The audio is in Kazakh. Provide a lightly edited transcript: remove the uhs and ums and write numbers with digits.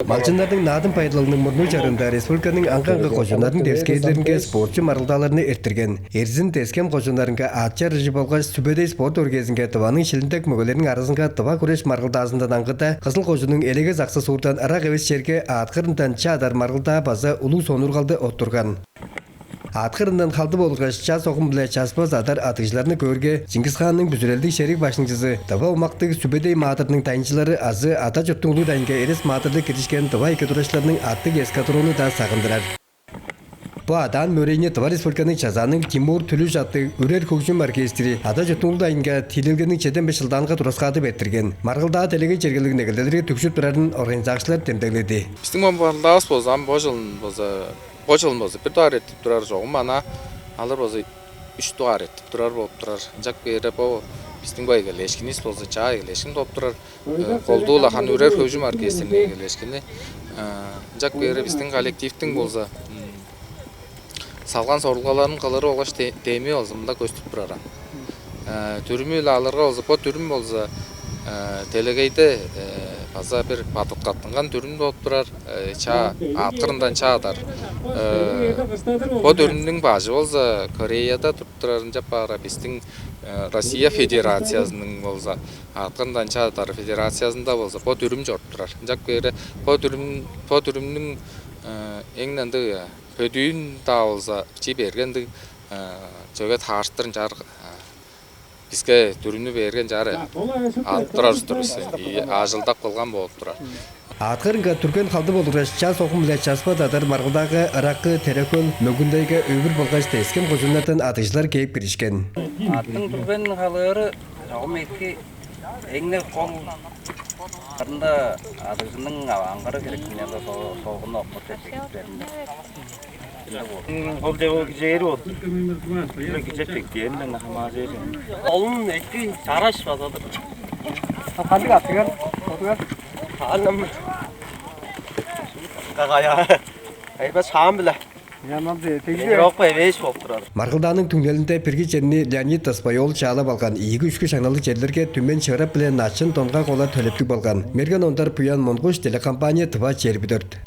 Малчындардың надын пайдаланының мұрны жарында республиканың аңқанғы қошынардың терскейлерінге спортчы марылдаларыны эртірген. Ерзін тескем қошындарынға атча режим болғаш сүбедей спорт өргезінге тываның шіліндік мүгілерінің арасынға тыва күреш марылдазында даңғыда қызыл қошының елеге зақсы суырдан арақ евес жерге атқырындан чадар марылда база ұлу соныр қалды оттырған. Атқырындан қалды болғаш час оғым біле часпаз адар атығышларыны көрге Чингис ханның бүзірелдік шерик башынчысы тыва умақтығы сүбедей матырының тайыншылары азы ата жұрттың ұлы дайынға ерес матырды кетішкен тыва екі тұрашларының аттық эскадроны да сағындырар. Бұл адан мөрейіне тыва республиканың чазаның Тимур Түлі жатты үрер көкшім оркестри ата жұрттың ұлы дайынға тилелгенің чеден 5 жылданға тұрасқады беттірген. Марғылдағы телеге жергелігін әгілдерге түкшіп тұрарын организашылар темдегледі. Қочылын болса, бір туар еттіп тұрар жоғым, ана алыр болса, 3 туар еттіп тұрар болып тұрар. Жак бері бұл біздің бай келешкенес болса, чай келешкен болып тұрар. Қолдуыла қан өрер көжім оркестріне келешкені. Жак бері біздің коллективтің болса, салған сорылғаларын қалары олғаш дейме олса, мұнда көстіп тұрар. Түрімі алырға олса, по түрім болса, телегейді база бір батып қаттынған түрін болып тұрар, атқырындан чадар. По түрінің бажы болса, Кореяда тұрып тұрарын жаппара, біздің Россия Федерациясының болса, атқырындан чадар Федерациясында болса, по түрім жорып тұрар. Жақ бері, по түрімнің еңненді көдүйін да болса, бергенді жөге тағыштырын жарғы. Бізге түріні берген жары аттырар тұрысы, ажылдақ болған болып тұрар. Атқырынға түркен қалды болғаш час оғым біле часпа дадар марғылдағы ырақы терекөл мөгіндайға өвір болғаш тескем қозынлардан атышылар кейіп кірішкен. Аттың түрген қалары жағым етке еңне қол қарында атышының аңғары керекінен соғын оқмыт етектерінде. Қолдегі жері отыр. Үлі кетек дейін, намазы еді. Onun etki çaraş fazladır. Hadi atıyor. Annem. Kagaya. Ayba şam bile. Yok be beş oldular. Марғылданың түңлелінде перге жеріне Леонид Таспайол чалап алған. Егі үшкі шаңналы жерлерге түмен шығарап білен начын тонға қола төлептік болған. Мерген ондар Пуян Монғуш телекомпания тыва чербі дөрт.